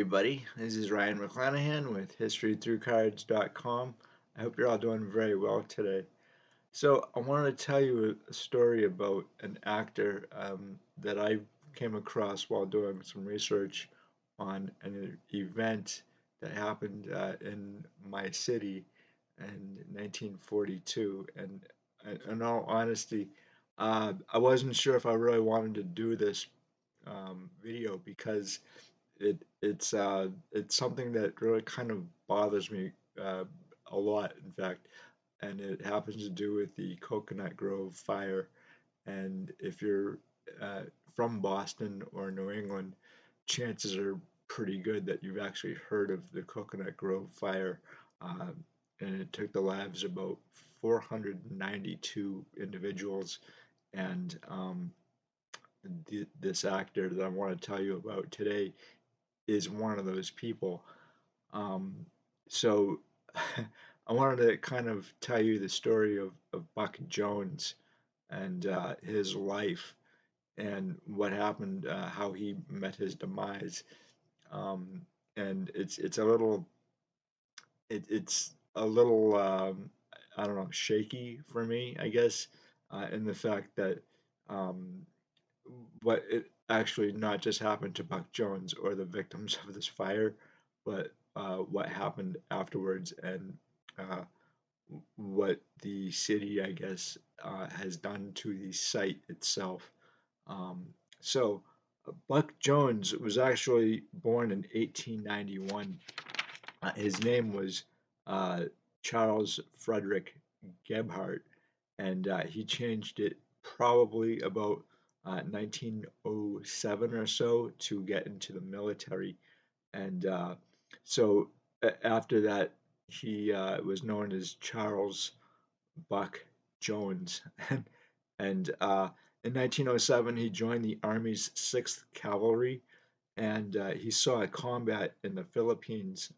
everybody. This is Ryan McClanahan with HistoryThroughCards.com. I hope you're all doing very well today. So, I wanted to tell you a story about an actor that I came across while doing some research on an event that happened in my city in 1942. And in all honesty, I wasn't sure if I really wanted to do this video because it's something that really kind of bothers me uh, a lot, in fact, and it happens to do with the Coconut Grove fire. And if you're uh, from Boston or New England, chances are pretty good that you've actually heard of the Coconut Grove fire. Uh, and it took the lives of about 492 individuals. And this actor that I want to tell you about today is one of those people. Um, so I wanted to kind of tell you the story of Buck Jones and his life and what happened, how he met his demise. Um, and it's a little I don't know, shaky for me, I guess, in the fact that um, what it actually not just happened to Buck Jones or the victims of this fire, but what happened afterwards and uh, what the city, I guess, has done to the site itself. Um, so, Buck Jones was actually born in 1891. His name was uh, Charles Frederick Gebhardt, and he changed it probably about 1907 or so to get into the military. And so after that, he was known as Charles Buck Jones. And in 1907, he joined the Army's 6th Cavalry, and he saw a combat in the Philippines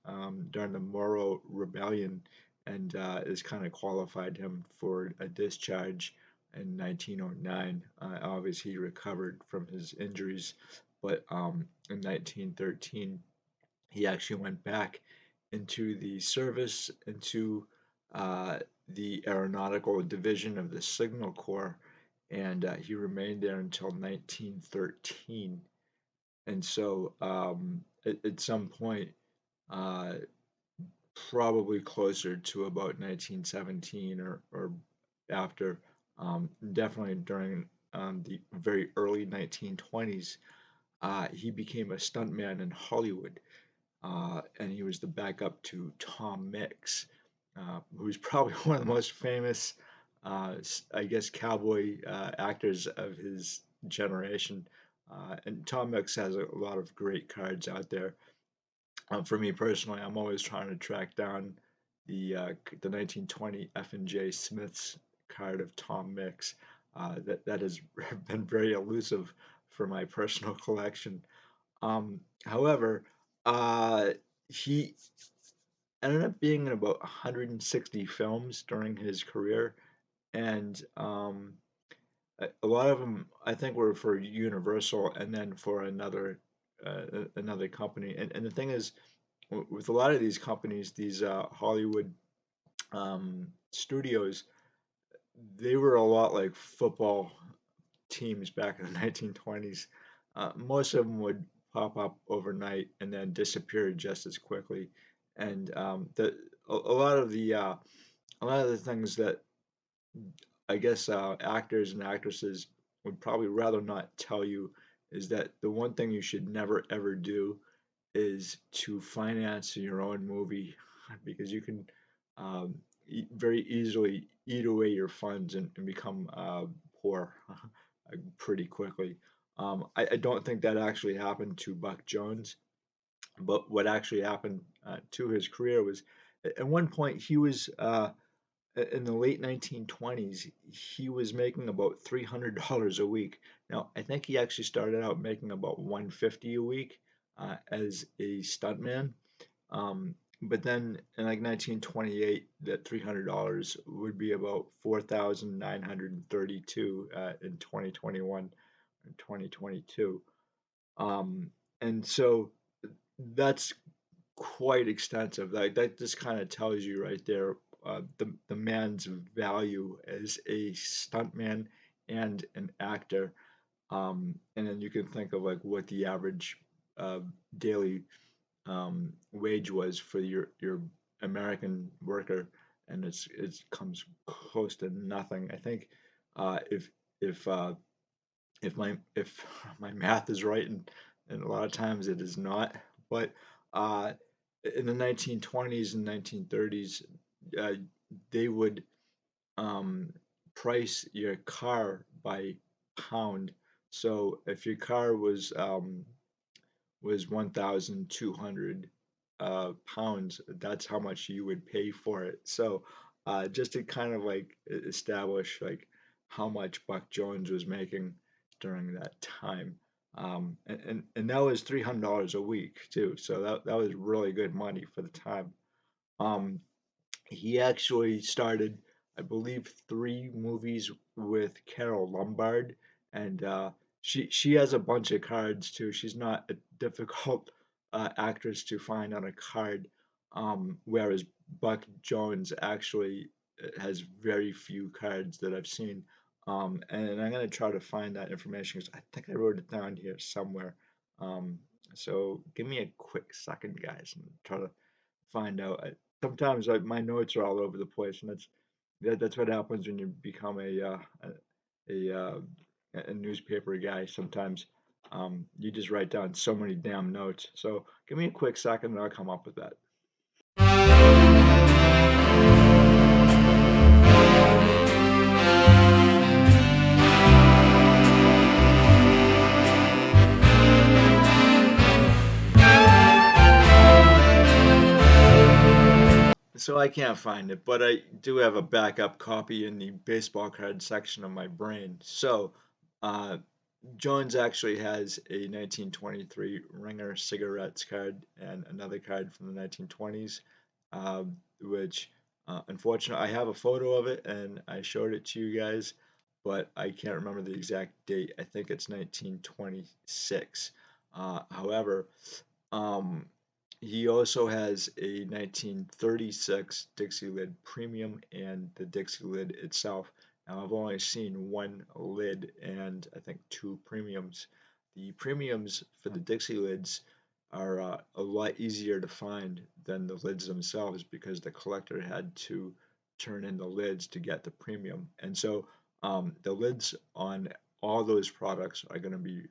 during the Moro Rebellion, and this kind of qualified him for a discharge in 1909. Obviously, he recovered from his injuries, but in 1913, he actually went back into the service, into uh, the aeronautical division of the Signal Corps, and he remained there until 1913. And so at some point, uh, probably closer to about 1917 or after, definitely during the very early 1920s, he became a stuntman in Hollywood. And he was the backup to Tom Mix, who's probably one of the most famous, I guess, cowboy actors of his generation. And Tom Mix has a lot of great cards out there. For me personally, I'm always trying to track down the 1920 F&J Smith's card of Tom Mix. That has been very elusive for my personal collection. However, uh, he ended up being in about 160 films during his career, and a lot of them I think were for Universal, and then for another company. And the thing is, with a lot of these companies, these Hollywood studios, they were a lot like football teams back in the 1920s. Most of them would pop up overnight and then disappear just as quickly. And a lot of the things that I guess actors and actresses would probably rather not tell you is that the one thing you should never ever do is to finance your own movie because you can um, very easily eat away your funds and become poor pretty quickly. I don't think that actually happened to Buck Jones, but what actually happened to his career was at one point he was in the late 1920s, he was making about $300 a week. Now, I think he actually started out making about 150 a week as a stuntman. But then in like 1928, that $300 would be about 4,932 in 2021 and 2022. Um, and so that's quite extensive. That just kind of tells you right there the man's value as a stuntman and an actor. And then you can think of like what the average uh, daily wage was for your American worker, and it comes close to nothing. I think if if uh, if my math is right, and a lot of times it is not, but uh, in the 1920s and 1930s, uh, they would um, price your car by pound. So if your car was 1,200 pounds, that's how much you would pay for it. So just to kind of like establish like how much Buck Jones was making during that time. And that was $300 a week too. So that was really good money for the time. Um, he actually started, I believe, three movies with Carol Lombard, and she has a bunch of cards too. She's not a difficult actress to find on a card, whereas Buck Jones actually has very few cards that I've seen. And I'm gonna try to find that information because I think I wrote it down here somewhere. Um, so give me a quick second, guys, and try to find out. Sometimes my notes are all over the place, and that's what happens when you become a, uh, a newspaper guy. Sometimes you just write down so many damn notes. So give me a quick second, and I'll come up with that. So I can't find it, but I do have a backup copy in the baseball card section of my brain. So uh, Jones actually has a 1923 Ringer cigarettes card and another card from the 1920s, which unfortunately I have a photo of it and I showed it to you guys, but I can't remember the exact date. I think it's 1926. However, um, he also has a 1936 Dixie Lid Premium and the Dixie Lid itself. Now, I've only seen one lid and I think two premiums. The premiums for the Dixie lids are a lot easier to find than the lids themselves because the collector had to turn in the lids to get the premium. And so the lids on all those products are going to be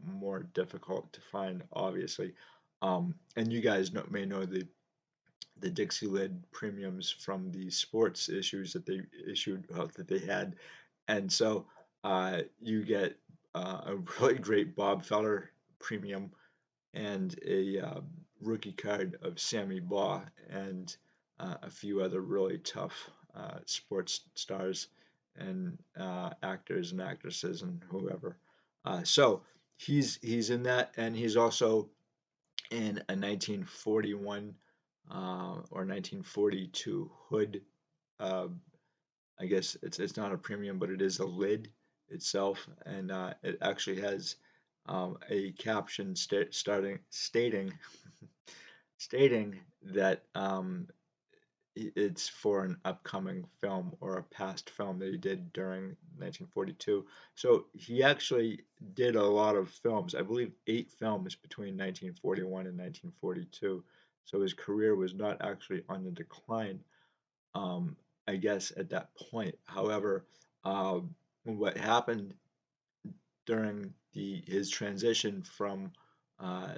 more difficult to find, obviously. And you guys may know the Dixie Lid premiums from the sports issues that they issued that they had, and so you get a really great Bob Feller premium and a rookie card of Sammy Baugh and a few other really tough sports stars and actors and actresses and whoever. So he's in that, and he's also in a 1941 or 1942 hood. Uh, I guess it's not a premium, but it is a lid itself, and it actually has a caption starting stating stating that it's for an upcoming film or a past film that he did during 1942. So he actually did a lot of films. I believe 8 films between 1941 and 1942. So his career was not actually on the decline, um, I guess, at that point. However, what happened during the his transition from uh,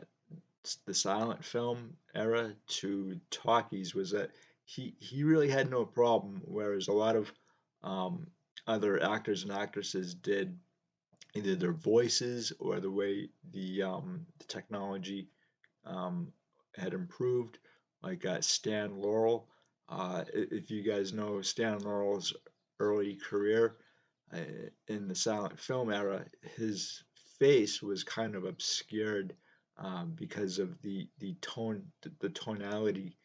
the silent film era to talkies was that he really had no problem, whereas a lot of um, other actors and actresses did either their voices or the way the technology um, had improved, like Stan Laurel. If you guys know Stan Laurel's early career uh, in the silent film era, his face was kind of obscured because of the tonality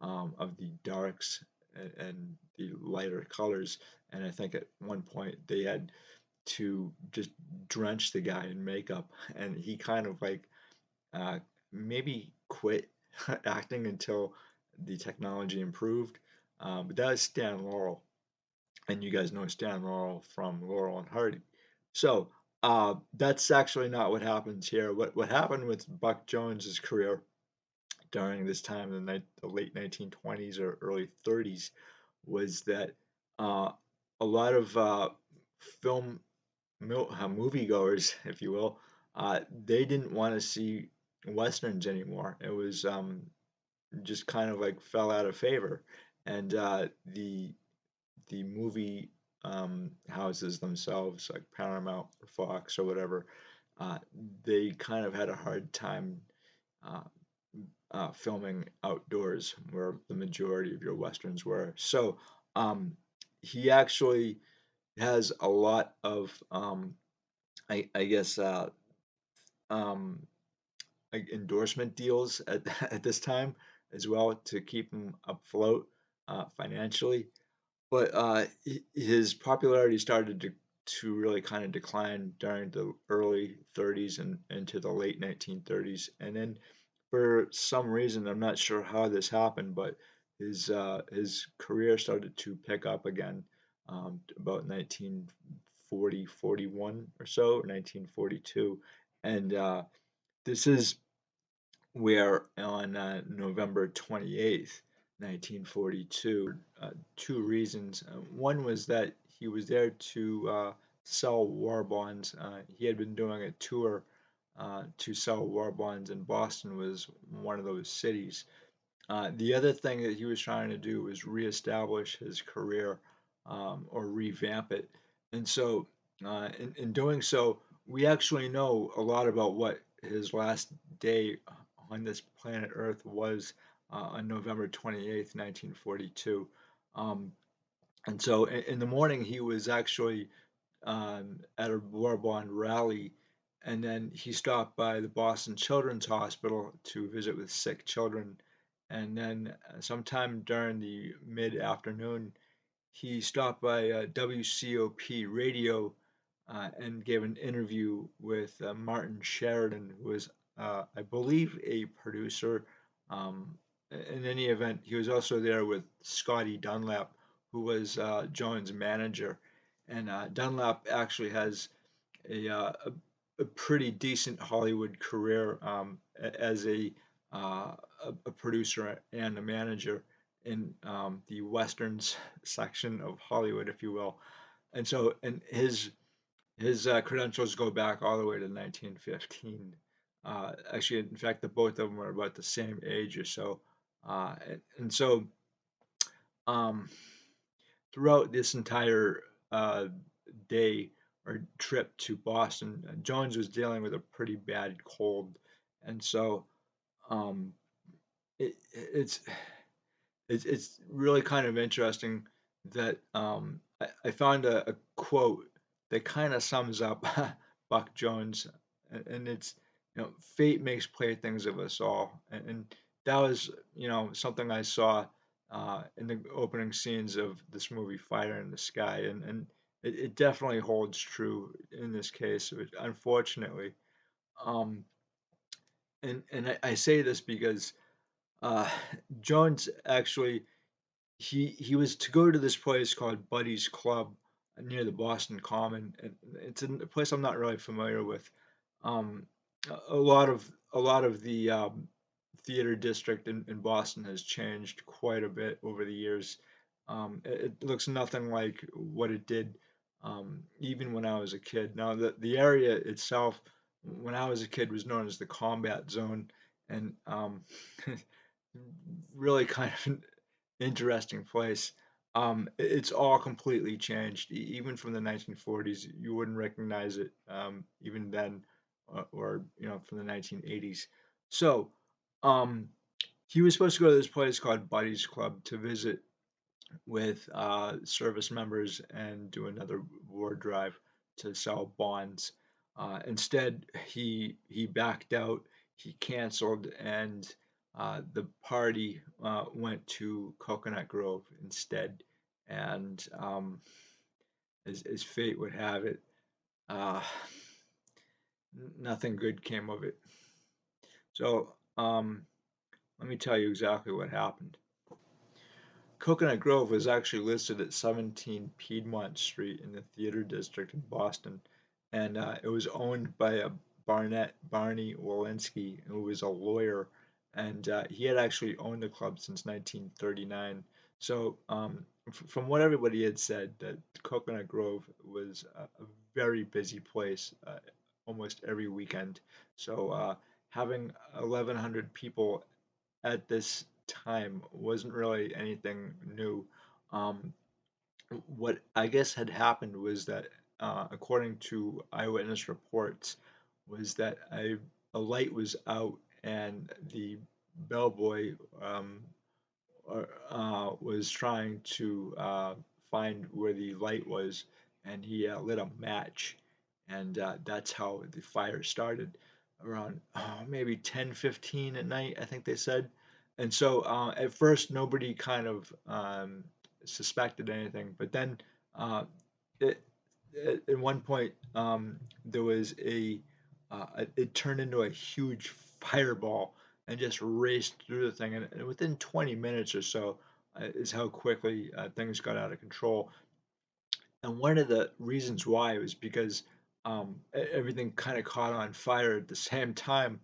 of the darks and the lighter colors. And I think at one point they had to just drench the guy in makeup, and he kind of like uh, maybe quit acting until the technology improved. But that is Stan Laurel, and you guys know Stan Laurel from Laurel and Hardy. So that's actually not what happens here. What happened with Buck Jones's career during this time in the late 1920s or early 30s was that uh, a lot of film moviegoers, if you will, they didn't want to see westerns anymore. It was just kind of like fell out of favor, and the movie houses themselves, like Paramount or Fox or whatever, uh, they kind of had a hard time uh, filming outdoors, where the majority of your westerns were. So um, he actually has a lot of, I guess, um, like endorsement deals at at this time as well to keep him afloat financially. But his popularity started to really kind of decline during the early 30s and into the late 1930s. And then for some reason, I'm not sure how this happened, but his career started to pick up again about 1940, 41 or so, or 1942. And this is where on November 28th, 1942, two reasons. One was that he was there to sell war bonds. He had been doing a tour to sell war bonds, and Boston was one of those cities. The other thing that he was trying to do was reestablish his career or revamp it. And so, in doing so, we actually know a lot about what his last day on this planet Earth was on November 28th, 1942. Um, and so, in the morning, he was actually at a war bond rally, and then he stopped by the Boston Children's Hospital to visit with sick children. And then sometime during the mid-afternoon, he stopped by WCOP radio and gave an interview with Martin Sheridan, who was, I believe, a producer. Um, in any event, he was also there with Scotty Dunlap, who was Jones' manager. And Dunlap actually has a pretty decent Hollywood career as uh, a producer and a manager in the westerns section of Hollywood, if you will. And so, and his credentials go back all the way to 1915. Actually, in fact, the both of them are about the same age or so. And so, um, throughout this entire uh, day or trip to Boston, Jones was dealing with a pretty bad cold, and so um, it, it's it's really kind of interesting that I found a quote that kind of sums up Buck Jones, and it's, fate makes playthings of us all, and that was, something I saw in the opening scenes of this movie Fire in the Sky, and it definitely holds true in this case, unfortunately. Um, and I say this because uh, Jones actually he was to go to this place called Buddy's Club near the Boston Common, and it's a place I'm not really familiar with. Um, a lot of the theater district in Boston has changed quite a bit over the years. It looks nothing like what it did even when I was a kid. Now the area itself, when I was a kid, was known as the Combat Zone, and really kind of interesting place. It's all completely changed, even from the 1940s. You wouldn't recognize it even then, or from the 1980s. So, um, he was supposed to go to this place called Buddy's Club to visit with service members and do another war drive to sell bonds. Instead, he backed out. He canceled, and the party went to Coconut Grove instead. And as fate would have it, uh, nothing good came of it. So Let me tell you exactly what happened. Coconut Grove was actually listed at 17 Piedmont Street in the Theater District in Boston, and it was owned by a Barney Walensky, who was a lawyer, and he had actually owned the club since 1939. So, from what everybody had said, that Coconut Grove was a very busy place almost every weekend. So, having 1,100 people at this time wasn't really anything new. Um, what I guess had happened was that, according to eyewitness reports, was that a light was out and the bellboy was trying to find where the light was, and he lit a match, and that's how the fire started around maybe 10:15 at night, I think they said. And so at first nobody kind of suspected anything, but then uh, it, at one point there was it turned into a huge fireball and just raced through the thing. And within 20 minutes or so is how quickly things got out of control. And one of the reasons why was because everything kind of caught on fire at the same time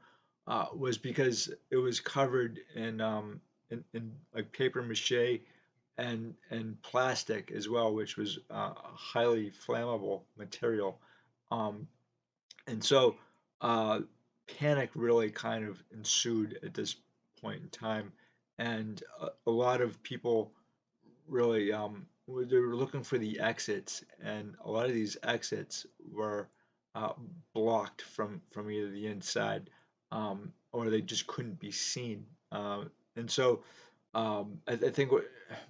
was because it was covered in like paper mache and plastic as well, which was a highly flammable material. Um, and so uh, panic really kind of ensued at this point in time, and a lot of people really they were looking for the exits, and a lot of these exits were uh, blocked from either the inside or they just couldn't be seen. And so I think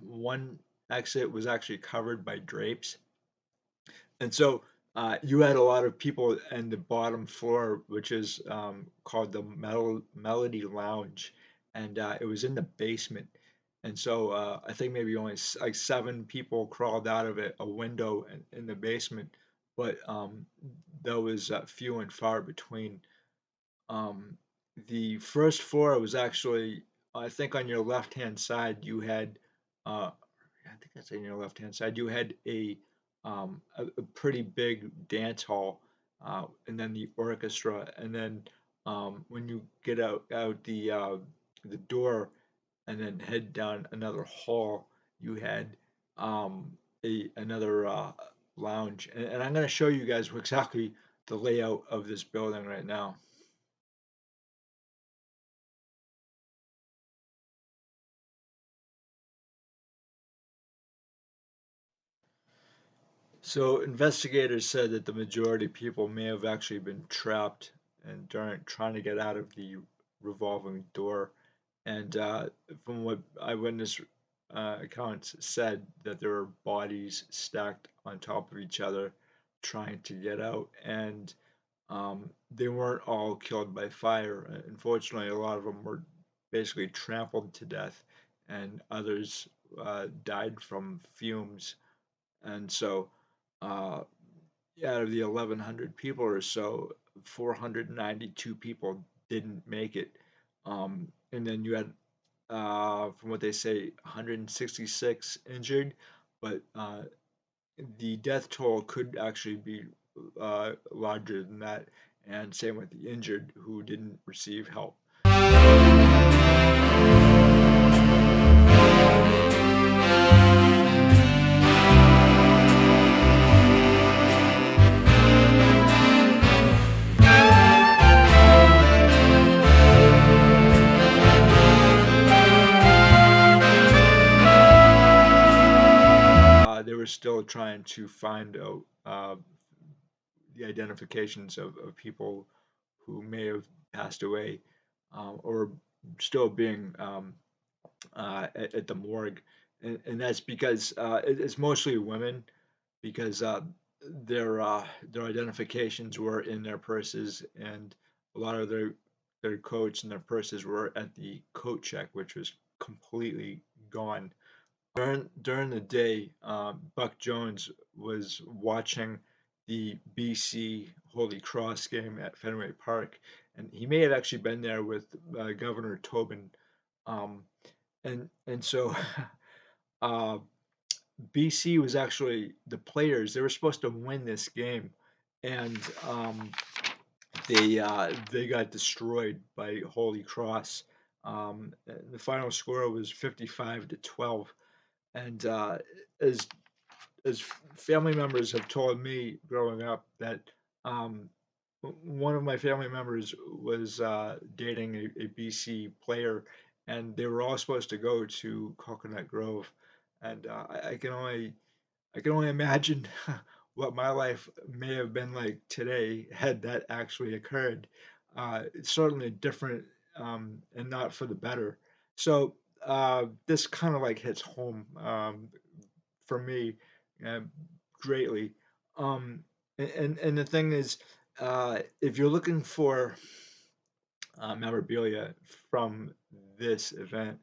one exit was actually covered by drapes, and so you had a lot of people in the bottom floor, which is called the Melody Lounge, and it was in the basement. And so I think maybe only like 7 people crawled out of it, a window in the basement, but that was few and far between. Um, the first floor was actually, I think, on your left-hand side, you had, I think that's on your left-hand side, you had a pretty big dance hall, and then the orchestra, and then when you get out the door and then head down another hall, you had a another lounge, and I'm going to show you guys exactly the layout of this building right now. So investigators said that the majority of people may have actually been trapped and during trying to get out of the revolving door. And from what eyewitness accounts said, that there were bodies stacked on top of each other trying to get out, and they weren't all killed by fire. Unfortunately, a lot of them were basically trampled to death, and others died from fumes. And so, uh, out of the 1,100 people or so, 492 people didn't make it. And then you had, from what they say, 166 injured, but the death toll could actually be larger than that, and same with the injured who didn't receive help. They were still trying to find out the identifications of people who may have passed away or still being at the morgue. And that's because it's mostly women because their identifications were in their purses, and a lot of their coats and their purses were at the coat check, which was completely gone. During the day, Buck Jones was watching the BC Holy Cross game at Fenway Park, and he may have actually been there with Governor Tobin. Um, and so uh, BC was actually the players. They were supposed to win this game, and they got destroyed by Holy Cross. The final score was 55-12, and as as family members have told me growing up that um, one of my family members was dating a BC player, and they were all supposed to go to Coconut Grove, and I can only imagine what my life may have been like today had that actually occurred. It's certainly different, and not for the better. So this kind of like hits home for me uh, greatly. Um, and the thing is, if you're looking for memorabilia from this event.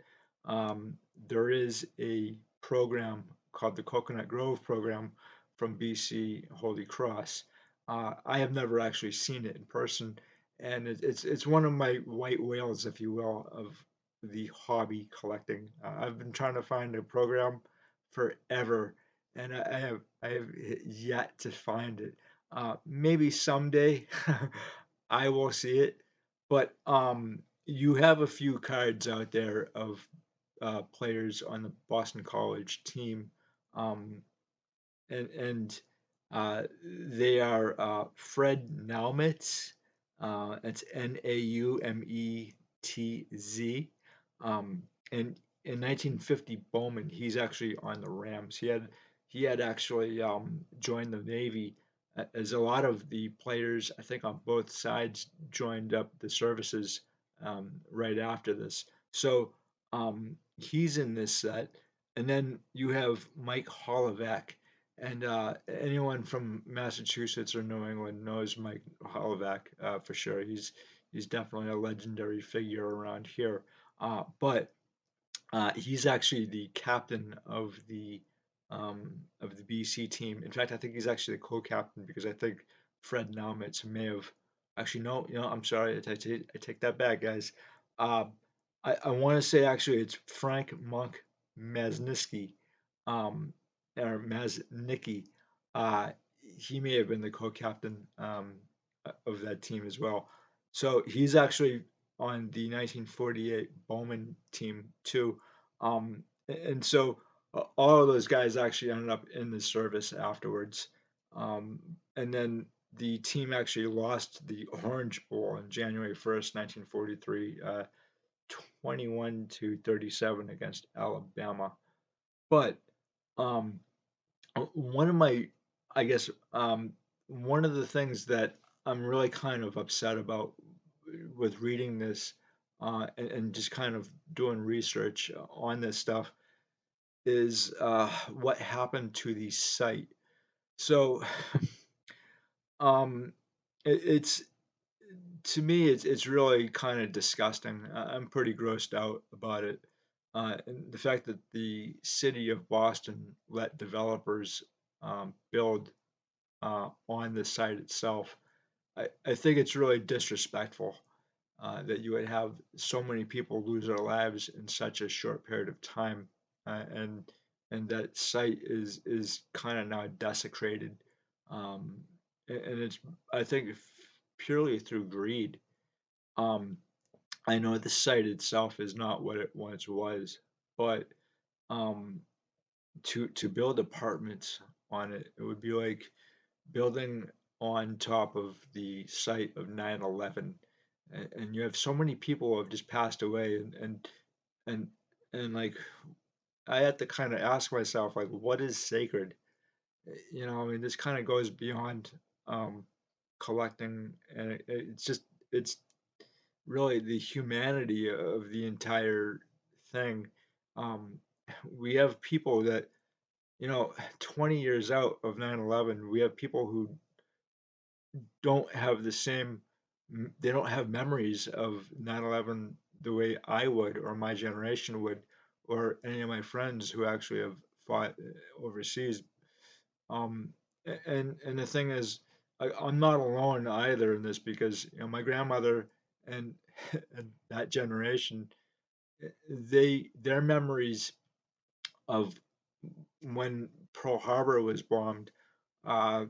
Um, there is a program called the Coconut Grove program from BC Holy Cross. I have never actually seen it in person, and it's one of my white whales, if you will, of the hobby collecting. I've been trying to find a program forever, and I have yet to find it. Maybe someday I will see it, but you have a few cards out there of players on the Boston College team, um, and they are Fred Naumetz. It's Naumetz. Um, and in 1950, Bowman, he's actually on the Rams. He had actually joined the Navy, as a lot of the players, I think on both sides, joined up the services right after this. So he's in this set, and then you have Mike Holovec, and anyone from Massachusetts or New England knows Mike Holovec for sure. He's definitely a legendary figure around here. But he's actually the captain of the BC team. In fact, I think he's actually the co-captain because I think Fred Naumitz may have actually no, I'm sorry, I take that back, guys. Uh, I want to say actually it's Frank Monk Mazniski, um, or Maznicki. Uh, he may have been the co-captain of that team as well. So he's actually on the 1948 Bowman team too. And so all of those guys actually ended up in the service afterwards. And then the team actually lost the Orange Bowl on January 1st, 1943, 21-37 against Alabama. But um, one of my, I guess, one of the things that I'm really kind of upset about with reading this and just kind of doing research on this stuff is what happened to the site. So, um, it's to me, it's really kind of disgusting. I'm pretty grossed out about it. And the fact that the city of Boston let developers build on the site itself, I think it's really disrespectful that you would have so many people lose their lives in such a short period of time, and that site is kind of now desecrated, um, and it's I think purely through greed. Um, I know the site itself is not what it once was, but um, to build apartments on it, it would be like building on top of the site of 9/11, and you have so many people who have just passed away, and and like I had to kind of ask myself like what is sacred. I mean, this kind of goes beyond um collecting, and it's just it's really the humanity of the entire thing. um we have people that, 20 years out of 9/11, we have people who don't have the same they don't have memories of 9/11 the way I would or my generation would or any of my friends who actually have fought overseas. And the thing is, I'm not alone either in this because my grandmother and, and that generation, their memories of when Pearl Harbor was bombed uh,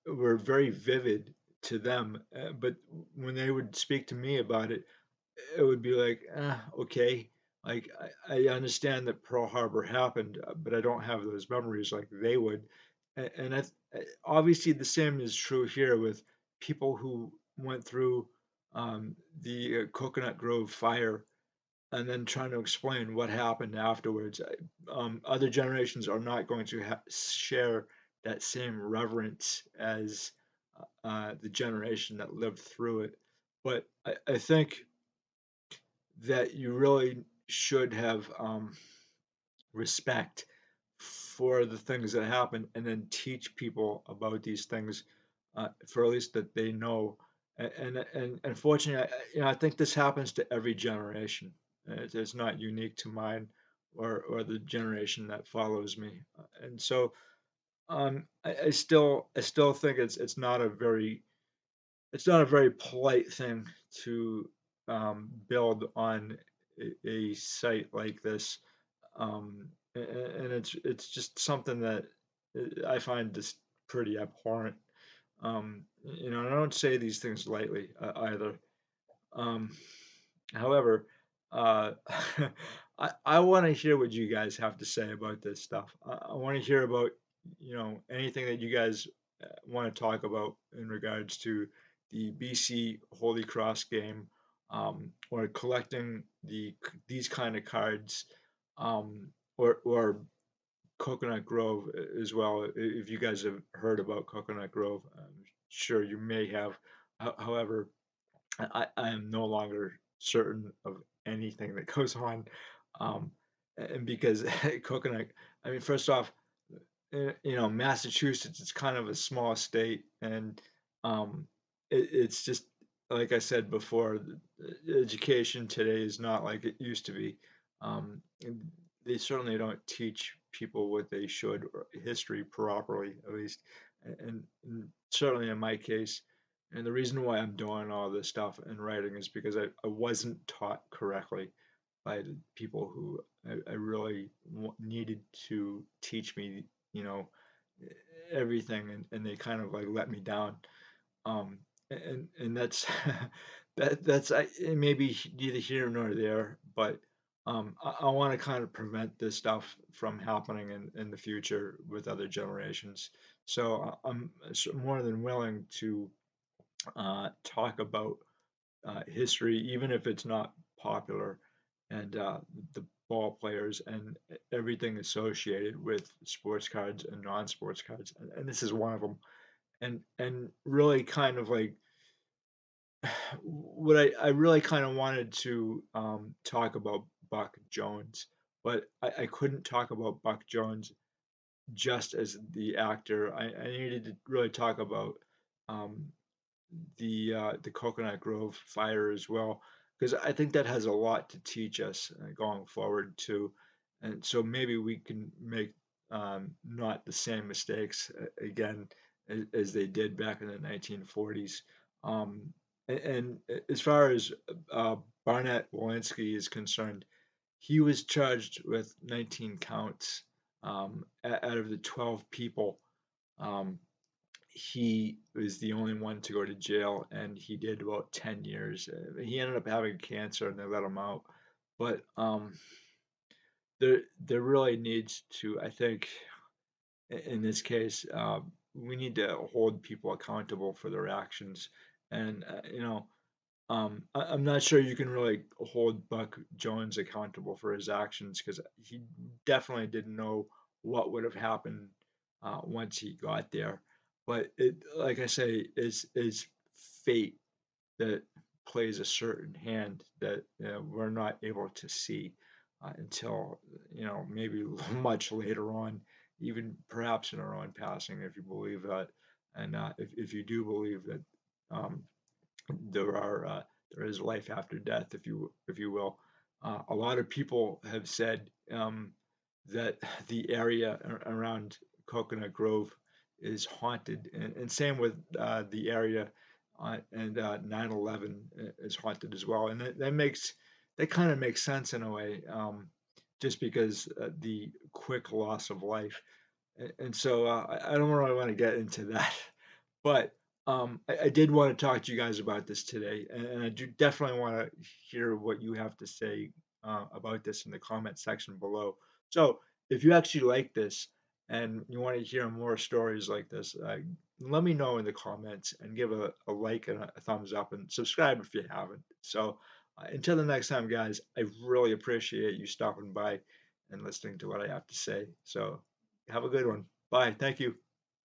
were very vivid to them. But when they would speak to me about it, it would be like, okay, like I understand that Pearl Harbor happened, but I don't have those memories like they would. Obviously, the same is true here with people who went through the Coconut Grove fire and then trying to explain what happened afterwards. Other generations are not going to share that same reverence as the generation that lived through it. But I think that you really should have respect for the things that happen and then teach people about these things for at least that they know. And unfortunately, I think this happens to every generation. It's not unique to mine or the generation that follows me. And so I still think it's not a very polite thing to build on a site like this, and it's just something that I find just pretty abhorrent. And I don't say these things lightly either. Um, However, uh, I want to hear what you guys have to say about this stuff. I want to hear about, anything that you guys want to talk about in regards to the BC Holy Cross game, or collecting these kind of cards, or Coconut Grove as well. If you guys have heard about Coconut Grove, I'm sure you may have. However, I am no longer certain of anything that goes on. Um, and because Coconut, I mean, first off, Massachusetts is kind of a small state, and it's just like I said before, education today is not like it used to be. And they certainly don't teach people what they should, or history properly, at least, and certainly in my case. And the reason why I'm doing all this stuff and writing is because I wasn't taught correctly by the people who I really needed to teach me, you know, everything, and they kind of like let me down. And that's that's it may be neither here nor there, but I want to kind of prevent this stuff from happening in the future with other generations. So I'm more than willing to talk about history, even if it's not popular, and the ball players and everything associated with sports cards and non-sports cards, and this is one of them. And really kind of like what I really kind of wanted to talk about Buck Jones, but I couldn't talk about Buck Jones just as the actor. I needed to really talk about um, the Coconut Grove fire as well, because I think that has a lot to teach us going forward too, and so maybe we can make not the same mistakes again as they did back in the 1940s. Um, and as far as uh, Barnett Walensky is concerned, he was charged with 19 counts out of the 12 people. Um, he was the only one to go to jail, and he did about 10 years. He ended up having cancer, and they let him out. But there really needs to, I think, in this case, we need to hold people accountable for their actions. And I'm not sure you can really hold Buck Jones accountable for his actions, because he definitely didn't know what would have happened once he got there. But it, like I say, is fate that plays a certain hand that we're not able to see until maybe much later on, even perhaps in our own passing, if you believe that, and if you do believe that. Um, there are there is life after death, if you will. A lot of people have said that the area around Coconut Grove is haunted, and same with the area and 9/11 is haunted as well, and that makes that kind of makes sense in a way, just because the quick loss of life. And so I don't really want to get into that, but I did want to talk to you guys about this today, and I do definitely want to hear what you have to say about this in the comment section below. So if you actually like this and you want to hear more stories like this, let me know in the comments and give a like and a thumbs up and subscribe if you haven't. So until the next time, guys, I really appreciate you stopping by and listening to what I have to say. So have a good one. Bye. Thank you.